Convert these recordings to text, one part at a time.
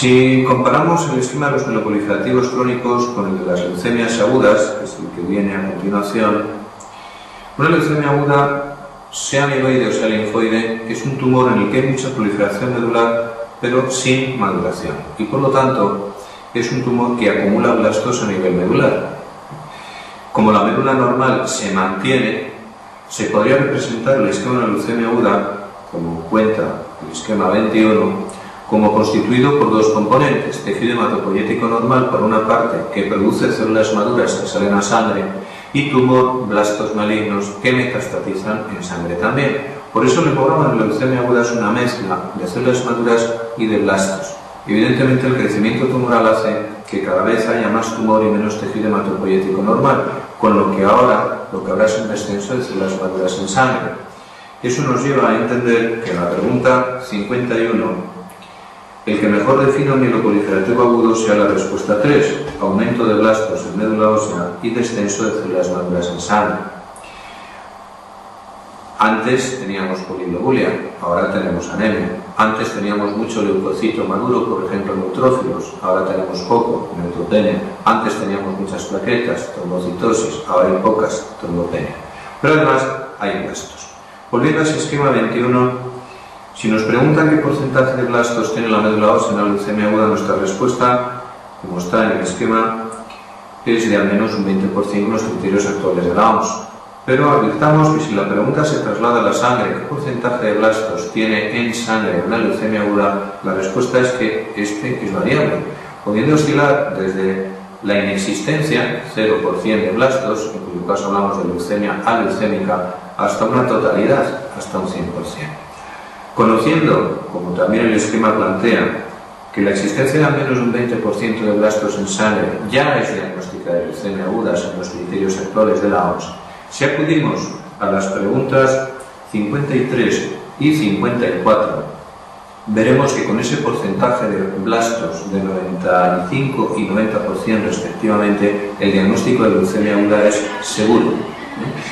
Si comparamos el esquema de los mieloproliferativos crónicos con el de las leucemias agudas, que es el que viene a continuación, una leucemia aguda, sea amiloide o sea linfoide, es un tumor en el que hay mucha proliferación medular, pero sin maduración, y por lo tanto es un tumor que acumula blastos a nivel medular. Como la médula normal se mantiene, se podría representar el esquema de una leucemia aguda, como cuenta el esquema 21, como constituido por dos componentes: tejido hematopoyético normal por una parte, que produce células maduras que salen a sangre, y tumor, blastos malignos que metastatizan en sangre también. Por eso el hemograma de la leucemia aguda es una mezcla de células maduras y de blastos. Evidentemente el crecimiento tumoral hace que cada vez haya más tumor y menos tejido hematopoyético normal, con lo que ahora lo que habrá es un descenso de células maduras en sangre. Eso nos lleva a entender que en la pregunta 51, el que mejor defina un mieloproliferativo agudo sea la respuesta 3, aumento de blastos en médula ósea y descenso de células maduras en sangre. Antes teníamos poliglobulia, ahora tenemos anemia. Antes teníamos mucho leucocito maduro, por ejemplo, neutrófilos, ahora tenemos poco, neutropenia. Antes teníamos muchas plaquetas, trombocitosis, ahora hay pocas, trombopenia. Pero además hay blastos. Volviendo a ese esquema 21, si nos preguntan qué porcentaje de blastos tiene la médula ósea en la leucemia aguda, nuestra respuesta, como está en el esquema, es de al menos un 20% con los criterios actuales de la OMS. Pero advirtamos que si la pregunta se traslada a la sangre, ¿qué porcentaje de blastos tiene en sangre una leucemia aguda? La respuesta es que este es variable, pudiendo oscilar desde la inexistencia, 0% de blastos, en cuyo caso hablamos de leucemia aleucémica, hasta una totalidad, hasta un 100%. Conociendo, como también el esquema plantea, que la existencia de al menos un 20% de blastos en sangre ya es diagnóstica de leucemia aguda en los criterios actuales de la OMS, si acudimos a las preguntas 53 y 54, veremos que con ese porcentaje de blastos de 95 y 90% respectivamente, el diagnóstico de leucemia aguda es seguro,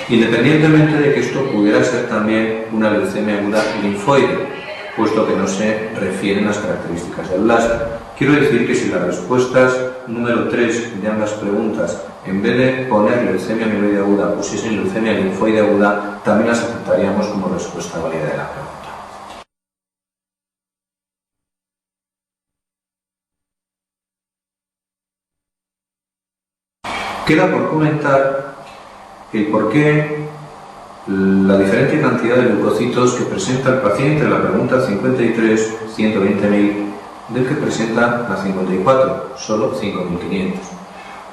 independientemente de que esto pudiera ser también una leucemia aguda linfoide, puesto que no se refieren las características del blasto. Quiero decir que si las respuestas número 3 de ambas preguntas, en vez de poner leucemia amiloide aguda, pusiesen leucemia linfoide aguda, también las aceptaríamos como respuesta válida de la pregunta. Queda por comentar el por qué la diferente cantidad de leucocitos que presenta el paciente en la pregunta 53, 120.000, del que presenta la 54, solo 5.500.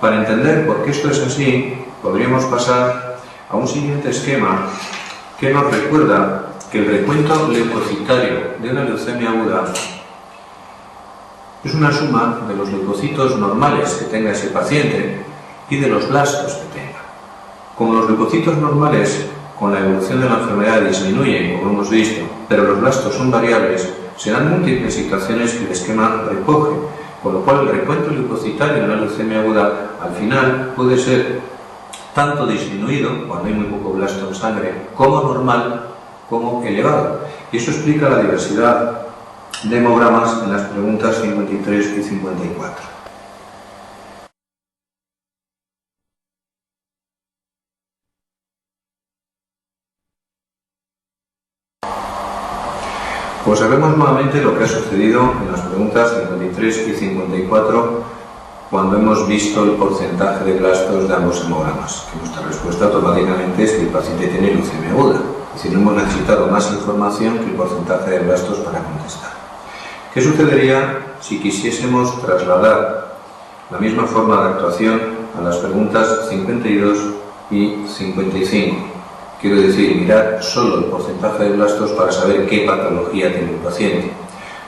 Para entender por qué esto es así, podríamos pasar a un siguiente esquema que nos recuerda que el recuento leucocitario de una leucemia aguda es una suma de los leucocitos normales que tenga ese paciente y de los blastos que tenga. Como los leucocitos normales con la evolución de la enfermedad disminuyen, como hemos visto, pero los blastos son variables, serán múltiples situaciones que el esquema recoge, con lo cual el recuento leucocitario en la leucemia aguda al final puede ser tanto disminuido, cuando hay muy poco blasto en sangre, como normal, como elevado. Y eso explica la diversidad de hemogramas en las preguntas 53 y 54. Observemos nuevamente lo que ha sucedido en las preguntas 53 y 54 cuando hemos visto el porcentaje de blastos de ambos hemogramas, que nuestra respuesta automáticamente es que el paciente tiene leucemia aguda, es decir, no hemos necesitado más información que el porcentaje de blastos para contestar. ¿Qué sucedería si quisiésemos trasladar la misma forma de actuación a las preguntas 52 y 55? Quiero decir, mirar solo el porcentaje de blastos para saber qué patología tiene el paciente.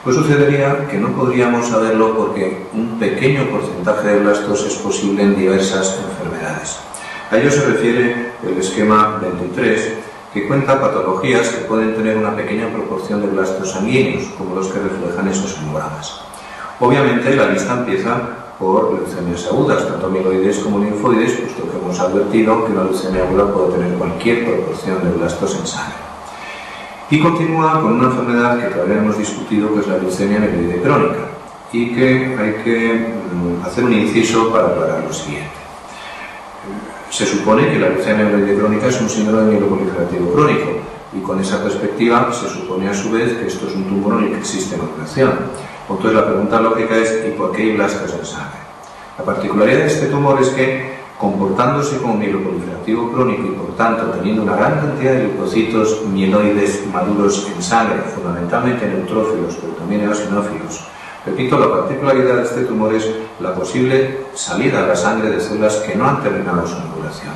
Pues sucedería que no podríamos saberlo porque un pequeño porcentaje de blastos es posible en diversas enfermedades. A ello se refiere el esquema 23, que cuenta patologías que pueden tener una pequeña proporción de blastos sanguíneos, como los que reflejan esos hemogramas. Obviamente la lista empieza por leucemias agudas, tanto amiloides como linfoides, puesto que hemos advertido que una leucemia aguda puede tener cualquier proporción de blastos en sangre. Y continúa con una enfermedad que todavía hemos discutido, que es la leucemia amiloide crónica. y que hay que hacer un inciso para aclarar lo siguiente. Se supone que la leucemia amiloide crónica es un síndrome mieloproliferativo crónico, y con esa perspectiva se supone a su vez que esto es un tumor en el que existe maduración. Entonces la pregunta lógica es ¿y por qué hay blastas en sangre? La particularidad de este tumor es que, comportándose como mieloproliferativo crónico y por tanto teniendo una gran cantidad de leucocitos mieloides maduros en sangre, fundamentalmente neutrófilos, pero también eosinófilos, repito, la particularidad de este tumor es la posible salida a la sangre de células que no han terminado su maduración.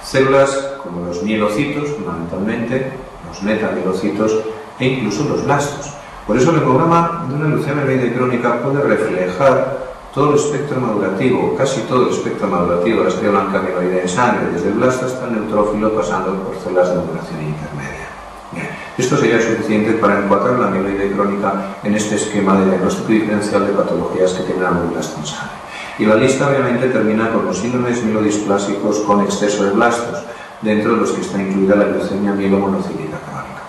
Células como los mielocitos, fundamentalmente, los metamielocitos e incluso los blastos. Por eso el hemograma de una leucemia amiloide crónica puede reflejar todo el espectro madurativo, casi todo el espectro madurativo de la estrella blanca amiloide en sangre, desde el blasto hasta el neutrófilo, pasando por células de maduración intermedia. Bien, esto sería suficiente para encuadrar la amiloide crónica en este esquema de diagnóstico diferencial de patologías que tienen algún blasto en sangre. Y la lista obviamente termina con los síndromes mielodisplásicos con exceso de blastos, dentro de los que está incluida la leucemia mielomonocíclica crónica.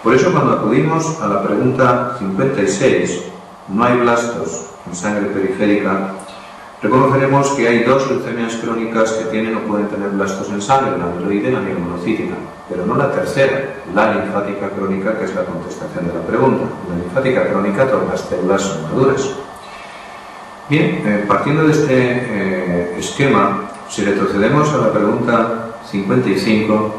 Por eso, cuando acudimos a la pregunta 56, no hay blastos en sangre periférica, reconoceremos que hay dos leucemias crónicas que tienen o pueden tener blastos en sangre, la amiloide y la mielomonocítica, pero no la tercera, la linfática crónica, que es la contestación de la pregunta. La linfática crónica, todas las células son maduras. Bien, partiendo de este esquema, si retrocedemos a la pregunta 55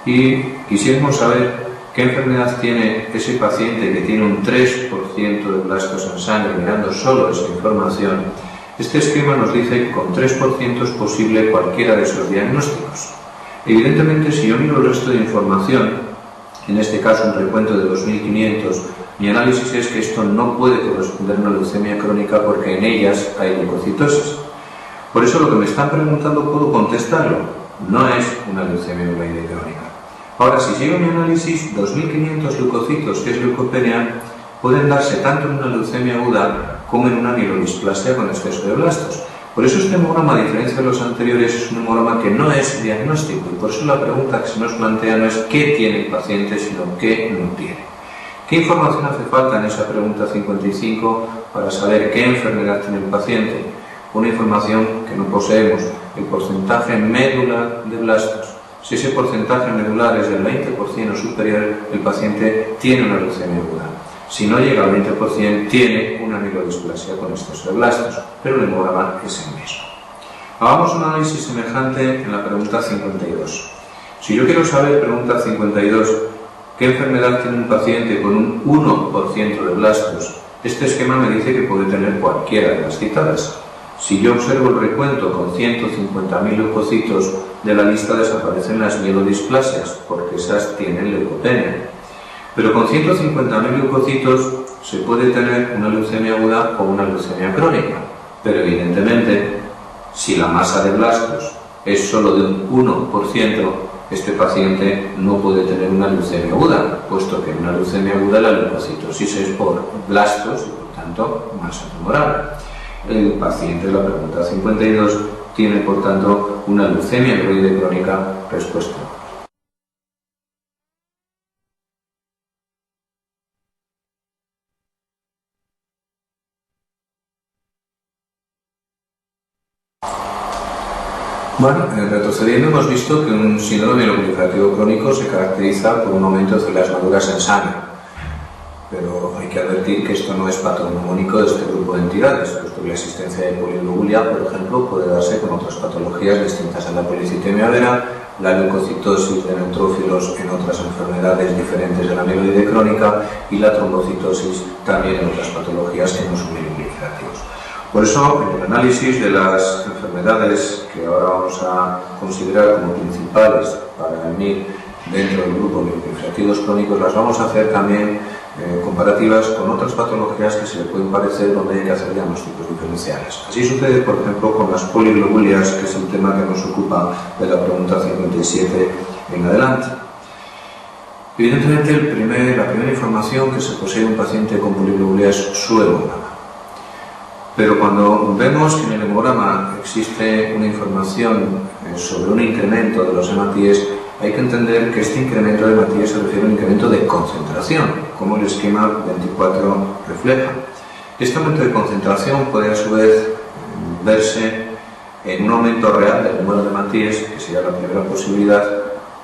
y quisiéramos saber qué enfermedad tiene ese paciente que tiene un 3% de blastos en sangre, mirando solo esa información, este esquema nos dice que con 3% es posible cualquiera de esos diagnósticos. Evidentemente, si yo miro el resto de información, en este caso un recuento de 2.500, mi análisis es que esto no puede corresponder a una leucemia crónica porque en ellas hay leucocitosis. Por eso lo que me están preguntando puedo contestarlo. No es una leucemia amiloide crónica. Ahora, si sigo mi análisis, 2.500 leucocitos, que es leucopenia, pueden darse tanto en una leucemia aguda como en una mielodisplasia con exceso de blastos. Por eso este hemograma, a diferencia de los anteriores, es un hemograma que no es diagnóstico, y por eso la pregunta que se nos plantea no es qué tiene el paciente, sino qué no tiene. ¿Qué información hace falta en esa pregunta 55 para saber qué enfermedad tiene el paciente? Una información que no poseemos, el porcentaje medular de blastos. Si ese porcentaje medular es del 20% o superior, el paciente tiene una leucemia aguda. Si no llega al 20%, tiene una mielodisplasia con exceso de blastos, pero el hemograma es el mismo. Hagamos un análisis semejante en la pregunta 52. Si yo quiero saber, pregunta 52, ¿qué enfermedad tiene un paciente con un 1% de blastos? Este esquema me dice que puede tener cualquiera de las citadas. Si yo observo el recuento con 150.000 leucocitos, de la lista desaparecen las mielodisplasias, porque esas tienen leucopenia. Pero con 150.000 leucocitos se puede tener una leucemia aguda o una leucemia crónica. Pero evidentemente, si la masa de blastos es solo de un 1%, este paciente no puede tener una leucemia aguda, puesto que en una leucemia aguda la leucocitosis es por blastos y por tanto masa tumoral. El paciente de la pregunta 52 tiene por tanto una leucemia amiloide crónica. Respuesta. Bueno, retrocediendo hemos visto que un síndrome mieloproliferativo crónico se caracteriza por un aumento de células maduras en sangre. Pero hay que advertir que esto no es patognomónico de este grupo de entidades, puesto que la existencia de polileugulia, por ejemplo, puede darse con otras patologías distintas a la policitemia vera, la leucocitosis de neutrófilos en otras enfermedades diferentes de la amiloide crónica y la trombocitosis también en otras patologías que no son mieloproliferativos. Por eso, en el análisis de las enfermedades que ahora vamos a considerar como principales para el MIR dentro del grupo de mieloproliferativos crónicos, las vamos a hacer también comparativas con otras patologías que se le pueden parecer, donde hay que hacer diagnósticos diferenciales. Así sucede, por ejemplo, con las polileugulias, que es el tema que nos ocupa de la pregunta 57 en adelante. Evidentemente, la primera información que se posee de un paciente con polileugulia es su hemograma. Pero cuando vemos que en el hemograma existe una información sobre un incremento de los hematíes, hay que entender que este incremento de hematíes se refiere a un incremento de concentración, como el esquema 24 refleja. Este aumento de concentración puede a su vez verse en un aumento real del número de hemátides, que sería la primera posibilidad,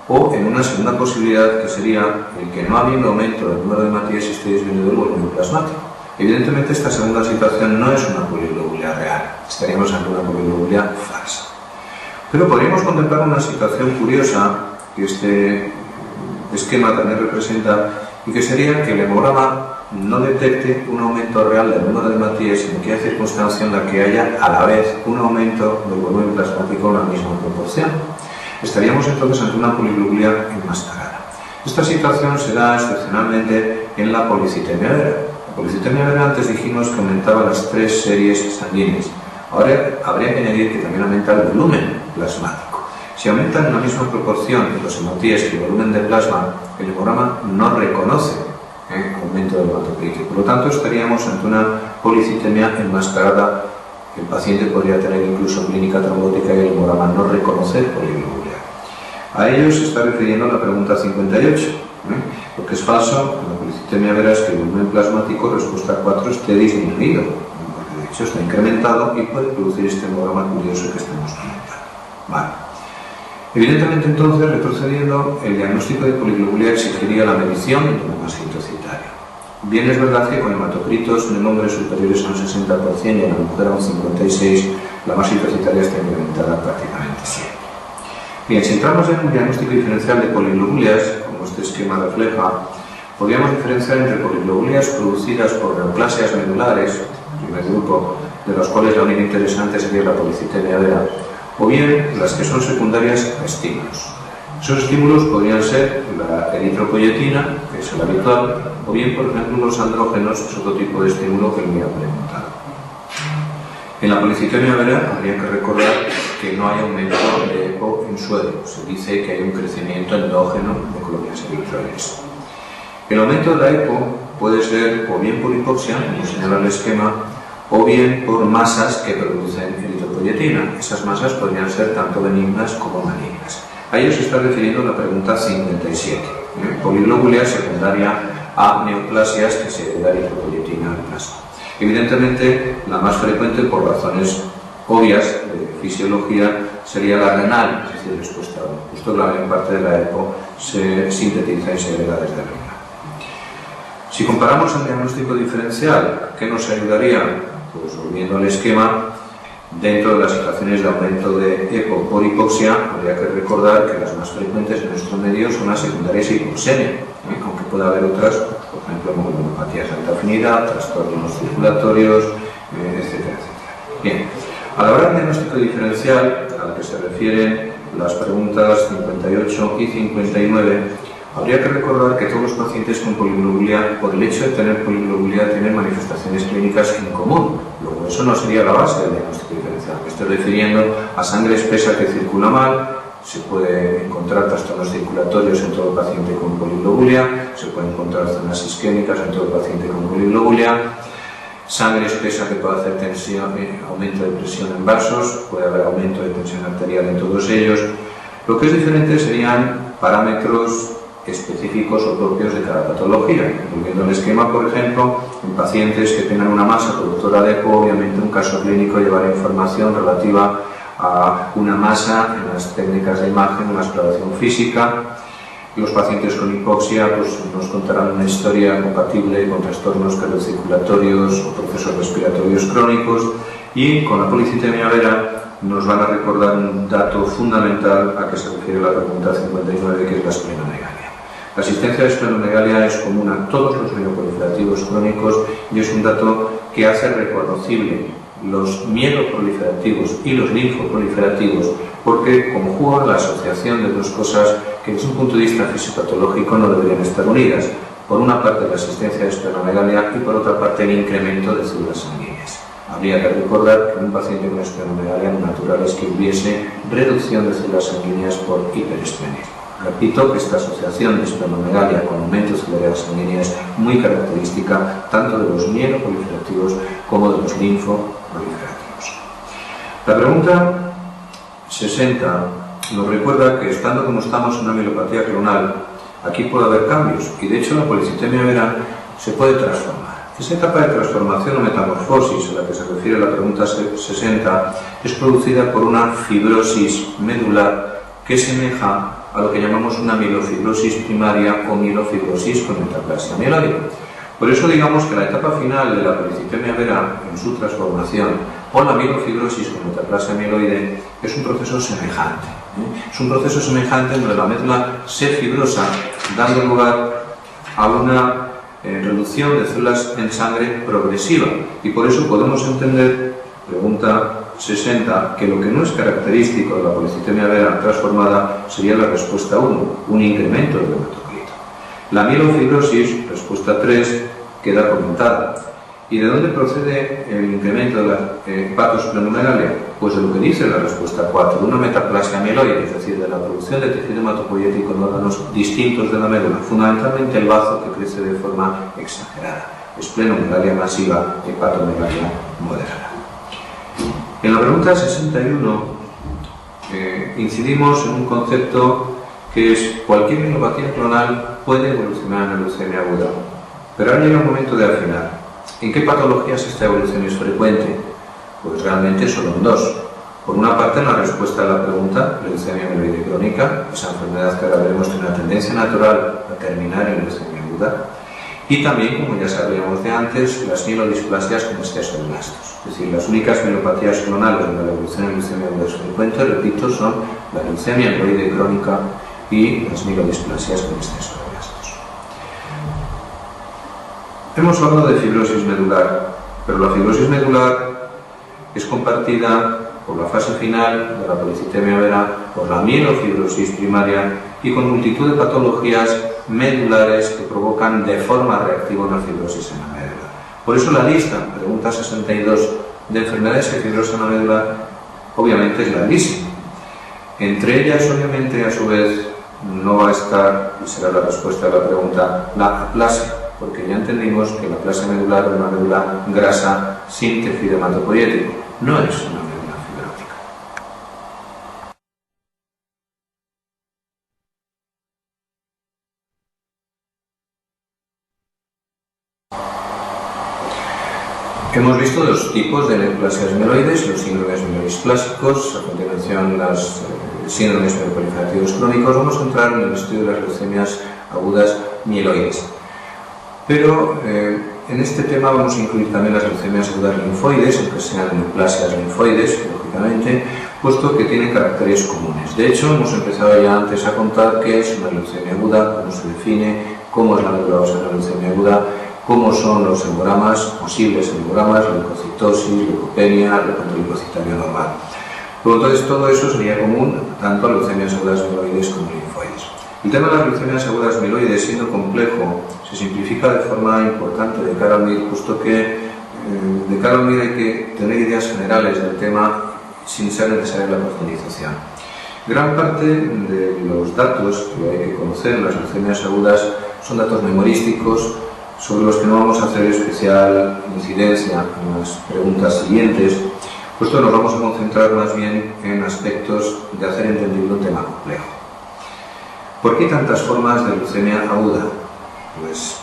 o en una segunda posibilidad, que sería el que no habiendo aumento del número de hemátides esté disminuyendo el volumen plasmático. Evidentemente esta segunda situación no es una poliglobulia real, estaríamos ante una poliglobulia falsa. Pero podríamos contemplar una situación curiosa que este esquema también representa, y que sería que el hemograma no detecte un aumento real del número de hemátides, sino que haya circunstancia en la que haya a la vez un aumento del volumen plasmático en la misma proporción. Estaríamos entonces ante una poliglobulia enmascarada. Esta situación se da excepcionalmente en la policitemia vera. La policitemia vera antes dijimos que aumentaba las 3 series sanguíneas. Ahora habría que añadir que también aumenta el volumen plasmático. Si aumentan en la misma proporción los hematíes que el volumen de plasma, el hemograma no reconoce aumento del hematocrito. Por lo tanto, estaríamos ante una policitemia enmascarada. El paciente podría tener incluso clínica trombótica y el hemograma no reconocer poliglobulia. A ello se está refiriendo la pregunta 58. Lo que es falso en la policitemia vera es que el volumen plasmático respuesta 4 esté disminuido, porque de hecho está incrementado y puede producir este hemograma curioso que estamos comentando. Vale. Evidentemente, entonces, retrocediendo, el diagnóstico de poliglobulia exigiría la medición de la masa eritrocitaria. Bien es verdad que con hematocritos en el hombre superiores a un 60% y en la mujer a un 56%, la masa eritrocitaria está incrementada prácticamente siempre. Bien, si entramos en un diagnóstico diferencial de poliglobulias, como este esquema refleja, podríamos diferenciar entre poliglobulias producidas por neoplasias medulares, primer grupo, de las cuales la única interesante sería la policitemia vera, o bien las que son secundarias a estímulos. Esos estímulos podrían ser la eritropoyetina, que es el habitual, o bien, por ejemplo, los andrógenos, que es otro tipo de estímulo que me ha preguntado. En la policitemia vera habría que recordar que no hay aumento de EPO en suero, se dice que hay un crecimiento endógeno de colonias eritroides. El aumento de la EPO puede ser o bien por hipoxia, como señala el esquema, o bien por masas que producen eritropoyetina. Esas masas podrían ser tanto benignas como malignas. A ello se está refiriendo la pregunta 57. Poliglobulia secundaria a neoplasias que se hereda eritropoyetina al plasma. Evidentemente, la más frecuente, por razones obvias de fisiología, sería la renal, es decir, respuesta 1. Justo la gran parte de la EPO se sintetiza y se hereda desde arriba. Si comparamos el diagnóstico diferencial, ¿qué nos ayudaría? Pues volviendo al esquema, dentro de las situaciones de aumento de EPO por hipoxia, habría que recordar que las más frecuentes en nuestro medio son las secundarias a hipoxemia, aunque pueda haber otras, por ejemplo, como neumopatías de alta afinidad, trastornos circulatorios, etcétera, etcétera. Bien, a la hora del diagnóstico diferencial, al que se refieren las preguntas 58 y 59, habría que recordar que todos los pacientes con poliglobulia, por el hecho de tener poliglobulia, tienen manifestaciones clínicas en común. Luego, eso no sería la base del diagnóstico diferencial. Me estoy refiriendo a sangre espesa que circula mal, se puede encontrar trastornos circulatorios en todo paciente con poliglobulia, se puede encontrar zonas isquémicas en todo paciente con poliglobulia, sangre espesa que puede hacer tensión, aumento de presión en vasos, puede haber aumento de tensión arterial en todos ellos. Lo que es diferente serían parámetros específicos o propios de cada patología. Volviendo al esquema, por ejemplo, en pacientes que tengan una masa productora de EPO, obviamente un caso clínico llevará información relativa a una masa en las técnicas de imagen, en la exploración física. Los pacientes con hipoxia pues, nos contarán una historia compatible con trastornos cardiocirculatorios o procesos respiratorios crónicos, y con la policitemia vera nos van a recordar un dato fundamental a que se refiere la pregunta 59, que es la esplenomegalia. La asistencia de esplenomegalia es común a todos los mieloproliferativos crónicos y es un dato que hace reconocible los mieloproliferativos y los linfoproliferativos, porque conjuga la asociación de dos cosas que desde un punto de vista fisiopatológico no deberían estar unidas. Por una parte, la asistencia de esplenomegalia y por otra parte, el incremento de células sanguíneas. Habría que recordar que en un paciente con esplenomegalia lo natural es que hubiese reducción de células sanguíneas por hiperestrenismo. Repito que esta asociación de esplenomegalia con aumento de células sanguíneas es muy característica tanto de los mieloproliferativos como de los linfoproliferativos. La pregunta 60 nos recuerda que estando como estamos en una mielopatía clonal, aquí puede haber cambios y de hecho la policitemia vera se puede transformar. Esa etapa de transformación o metamorfosis a la que se refiere la pregunta 60 es producida por una fibrosis medular que semeja a lo que llamamos una mielofibrosis primaria o mielofibrosis con metaplasia mieloide. Por eso digamos que la etapa final de la policitemia vera en su transformación o la mielofibrosis con metaplasia mieloide es un proceso semejante. Es un proceso semejante donde la médula se fibrosa, dando lugar a una reducción de células en sangre progresiva. Y por eso podemos entender, pregunta 60, que lo que no es característico de la policitemia vera transformada sería la respuesta 1, un incremento del hematocrito. La mielofibrosis, respuesta 3, queda comentada. ¿Y de dónde procede el incremento de la hepatosplenomegalia? Pues de lo que dice la respuesta 4, de una metaplasia mieloide, es decir, de la producción de tejido hematopoyético en órganos distintos de la médula, fundamentalmente el bazo que crece de forma exagerada, esplenomegalia masiva, hepatomegalia moderada. En la pregunta 61 incidimos en un concepto que es cualquier mielopatía clonal puede evolucionar en leucemia aguda, pero ahora llega el momento de afinar. ¿En qué patologías esta evolución es frecuente? Pues realmente solo en dos. Por una parte, en la respuesta a la pregunta, leucemia mieloide crónica, esa enfermedad que ahora veremos tiene una tendencia natural a terminar en leucemia aguda, y también, como ya sabíamos de antes, las mielodisplasias con exceso de blastos. Es decir, las únicas mielopatías clonales donde la evolución en leucemia aguda es frecuente, repito, son la leucemia mieloide crónica y las mielodisplasias con exceso de blastos. Hemos hablado de fibrosis medular, pero la fibrosis medular es compartida por la fase final de la policitemia vera, por la mielofibrosis primaria y con multitud de patologías medulares que provocan de forma reactiva una fibrosis en la médula. Por eso la lista, pregunta 62, de enfermedades que fibrosan la médula, obviamente es larguísima. Entre ellas, obviamente, a su vez, no va a estar, y será la respuesta a la pregunta, la aplasia, porque ya entendimos que la aplasia medular es una médula grasa sin tejido hematopoyético, no es una médula fibrótica. Hemos visto dos tipos de neoplasias mieloides, los síndromes mielodisplásicos, a continuación las síndromes mieloproliferativos crónicos. Vamos a entrar en el estudio de las leucemias agudas mieloides. Pero en este tema vamos a incluir también las leucemias agudas linfoides, aunque sean neoplasias linfoides, lógicamente, puesto que tienen caracteres comunes. De hecho, hemos empezado ya antes a contar qué es una leucemia aguda, cómo se define, cómo es la médula ósea de la leucemia aguda, cómo son los hemogramas, posibles hemogramas, leucocitosis, leucopenia, leucotricocitario normal. Por lo tanto, todo eso sería común tanto a leucemias agudas mieloides como linfoides. El tema de las leucemias agudas mieloides, siendo complejo, se simplifica de forma importante de cara al MIR, puesto que de cara al MIR hay que tener ideas generales del tema sin ser necesaria la profundización. Gran parte de los datos que hay que conocer en las leucemias agudas son datos memorísticos, sobre los que no vamos a hacer especial incidencia en las preguntas siguientes, puesto nos vamos a concentrar más bien en aspectos de hacer entendible un tema complejo. ¿Por qué hay tantas formas de leucemia aguda? Pues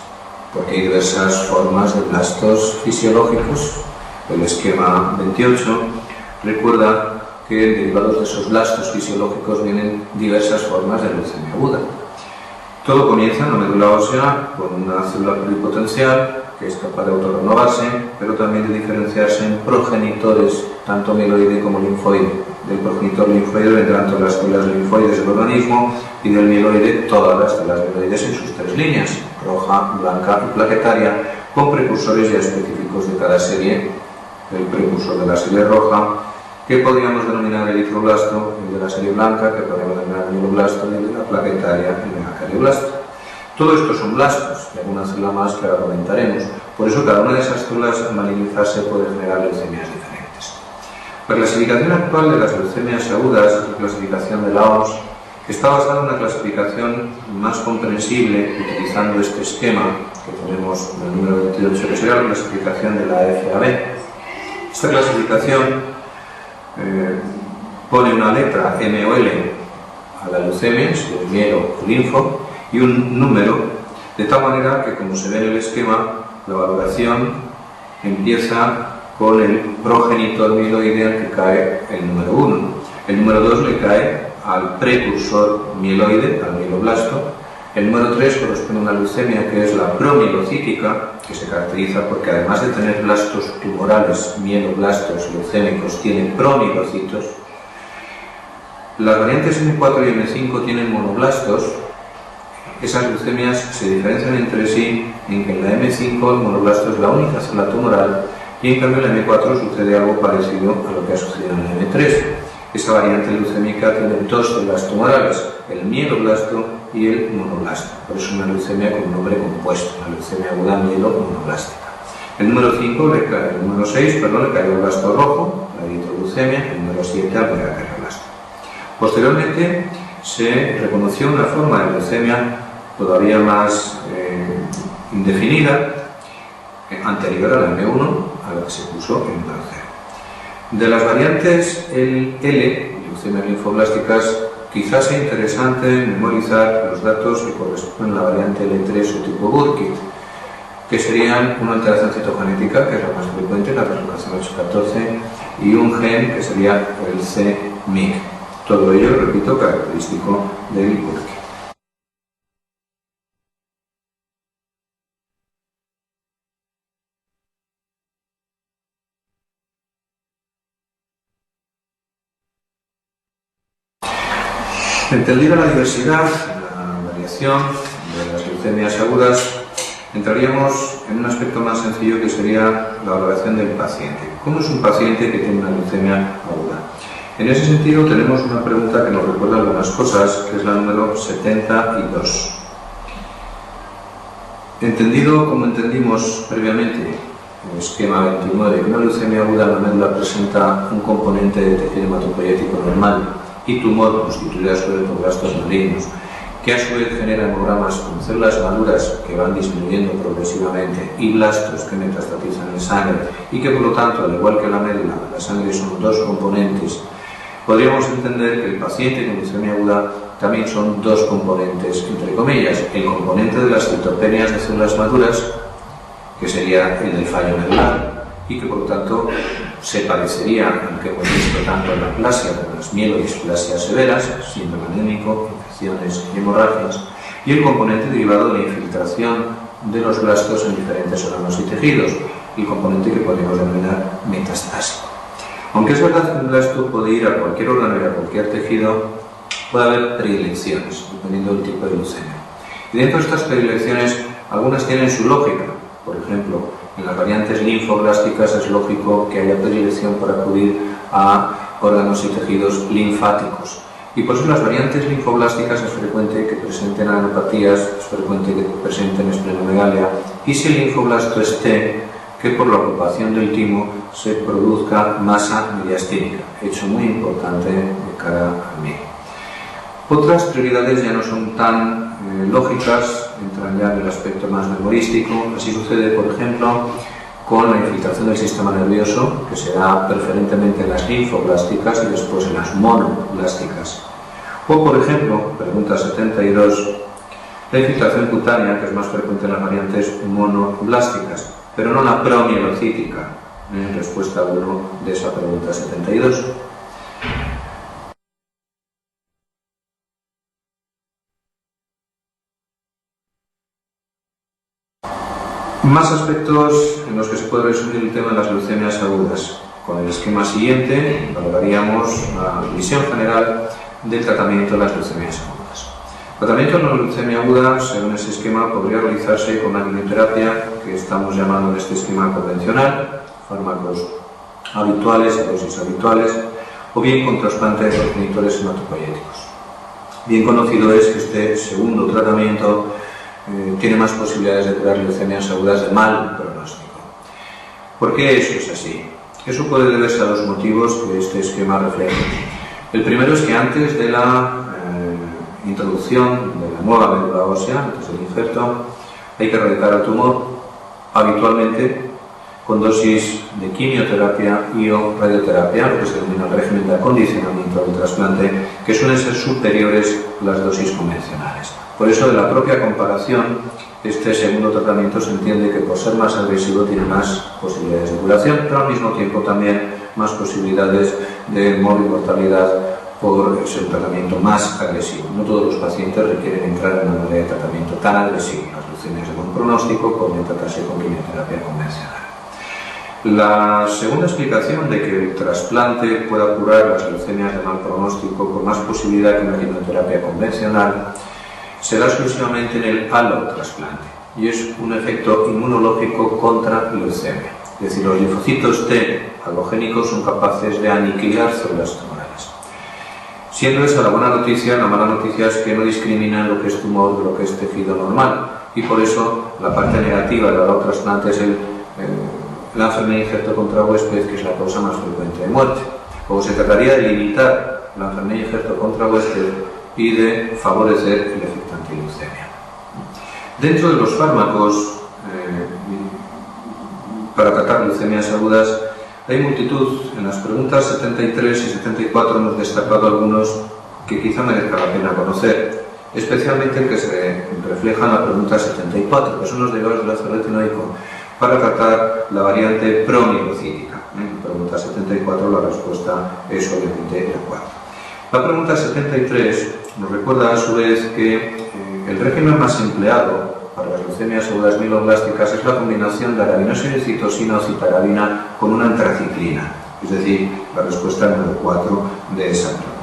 porque hay diversas formas de blastos fisiológicos. El esquema 28 recuerda que derivados de esos blastos fisiológicos vienen diversas formas de leucemia aguda. Todo comienza en la médula ósea con una célula pluripotencial que es capaz de autorrenovarse, pero también de diferenciarse en progenitores, tanto mieloide como linfoide. Del progenitor linfoide vendrán todas las células linfoides del organismo y del mieloide todas las células mieloides en sus tres líneas, roja, blanca y plaquetaria, con precursores ya específicos de cada serie. El precursor de la serie roja, que podríamos denominar eritroblasto, el de la serie blanca, que podríamos denominar mieloblasto, y el de la plaquetaria, el de la carioblasto. Todo esto son blastos, y alguna célula más que ahora comentaremos. Por eso cada una de esas células al malinizarse puede generar leucemias diferentes. La clasificación actual de las leucemias agudas es la clasificación de la OMS, que está basada en una clasificación más comprensible utilizando este esquema que tenemos en el número 28, que sería la clasificación de la FAB. Esta clasificación pone una letra M o L a la leucemia, si es mielo o linfo, y un número, de tal manera que, como se ve en el esquema, La valoración empieza con el progenitor mieloide al que cae el número 1. El número 2 le cae al precursor mieloide, al mieloblasto. El número 3 corresponde a una leucemia que es la promielocítica, que se caracteriza porque además de tener blastos tumorales, mieloblastos leucémicos, tiene promielocitos. Las variantes M4 y M5 tienen monoblastos. Esas leucemias se diferencian entre sí en que en la M5 el monoblasto es la única célula tumoral y en cambio en la M4 sucede algo parecido a lo que ha sucedido en la M3. Esa variante leucémica tiene dos células tumorales, el mieloblasto y el monoblasto. Por eso es una leucemia con un nombre compuesto, una leucemia aguda mielomonoblástica. El número 6 le cae al blasto rojo, la eritroleucemia, el número 7 al megacardioblasto. Posteriormente se reconoció una forma de leucemia todavía más indefinida, anterior a la M1, a la que se puso el número 0. De las variantes L, leucemias linfoblásticas, quizás sea interesante memorizar los datos que corresponden a la variante L3 o tipo Burkitt, que serían una alteración citogenética, que es la más frecuente, la translocación 814, y un gen que sería el c-MYC. Todo ello, repito, característico del Burkitt. Entendida la diversidad, la variación de las leucemias agudas, entraríamos en un aspecto más sencillo que sería la valoración del paciente. ¿Cómo es un paciente que tiene una leucemia aguda? En ese sentido tenemos una pregunta que nos recuerda algunas cosas, que es la número 72. Entendido como entendimos previamente el esquema 29, que una leucemia aguda en la médula presenta un componente de tejido hematopoyético normal y tumor constituido a su vez por blastos malignos, que a su vez genera hemogramas con células maduras que van disminuyendo progresivamente y blastos que metastatizan en sangre y que por lo tanto, al igual que la médula, la sangre son dos componentes, podríamos entender que el paciente con leucemia aguda también son dos componentes, entre comillas, el componente de las citopenias de células maduras, que sería el del fallo medular, y que por lo tanto se parecería al que hemos visto tanto en la aplasia como en las mielodisplasias severas, síndrome anémico, infecciones y hemorragias, y el componente derivado de la infiltración de los blastos en diferentes órganos y tejidos, el componente que podríamos denominar metastásico. Aunque es verdad que un blasto puede ir a cualquier órgano y a cualquier tejido, puede haber predilecciones, dependiendo del tipo de leucemia. Y dentro de estas predilecciones, algunas tienen su lógica. Por ejemplo, en las variantes linfoblásticas es lógico que haya predilección por acudir a órganos y tejidos linfáticos. Y por eso en las variantes linfoblásticas es frecuente que presenten anopatías, es frecuente que presenten esplenomegalia, y si el linfoblasto es T, que por la ocupación del timo se produzca masa mediastínica, hecho muy importante de cara al MIG. Otras prioridades ya no son tan lógicas, entran ya en el aspecto más memorístico. Así sucede, por ejemplo, con la infiltración del sistema nervioso, que se da preferentemente en las linfoblásticas y después en las monoblásticas. O, por ejemplo, pregunta 72, la infiltración cutánea, que es más frecuente en las variantes monoblásticas, pero no la promielocítica, en respuesta a uno de esa pregunta 72. Más aspectos en los que se puede resumir el tema de las leucemias agudas. Con el esquema siguiente valoraríamos la visión general del tratamiento de las leucemias agudas. El tratamiento de la leucemia aguda, según ese esquema, podría realizarse con una quimioterapia que estamos llamando en este esquema convencional, fármacos habituales y dosis habituales, o bien con trasplante de progenitores hematopoyéticos. Bien conocido es que este segundo tratamiento tiene más posibilidades de curar leucemias agudas de mal pronóstico. ¿Por qué eso es así? Eso puede deberse a dos motivos que este esquema refleja. El primero es que antes de la introducción de la nueva médula ósea, antes del injerto, hay que erradicar el tumor. Habitualmente con dosis de quimioterapia y o radioterapia, lo que se denomina el régimen de acondicionamiento del trasplante, que suelen ser superiores a las dosis convencionales. Por eso, de la propia comparación, este segundo tratamiento se entiende que por ser más agresivo tiene más posibilidades de curación, pero al mismo tiempo también más posibilidades de mortalidad por ser un tratamiento más agresivo. No todos los pacientes requieren entrar en una manera de tratamiento tan agresivo. Las leucemias de buen pronóstico pueden tratarse con quimioterapia convencional. La segunda explicación de que el trasplante pueda curar las leucemias de mal pronóstico con más posibilidad que una quimioterapia convencional se da exclusivamente en el allotrasplante y es un efecto inmunológico contra leucemia. Es decir, los linfocitos T alogénicos son capaces de aniquilar células tumorales. Siendo esa la buena noticia, la mala noticia es que no discriminan lo que es tumor de lo que es tejido normal y por eso la parte negativa del allotrasplante es la enfermedad de injerto contra huésped, que es la causa más frecuente de muerte. Como se trataría de limitar la enfermedad de injerto contra huésped y de favorecer el efecto antileucemia. Dentro de los fármacos para tratar leucemias agudas hay multitud. En las preguntas 73 y 74 hemos destacado algunos que quizá merezca la pena conocer, especialmente el que se refleja en la pregunta 74, que son los derivados del ácido retinoico para tratar la variante promielocítica. En la pregunta 74 la respuesta es obviamente la 4. La pregunta 73 nos recuerda a su vez que el régimen más empleado para las leucemias agudas mieloblásticas es la combinación de arabinoxina, citosina o citarabina con una antraciclina, es decir, la respuesta número 4 de esa pregunta.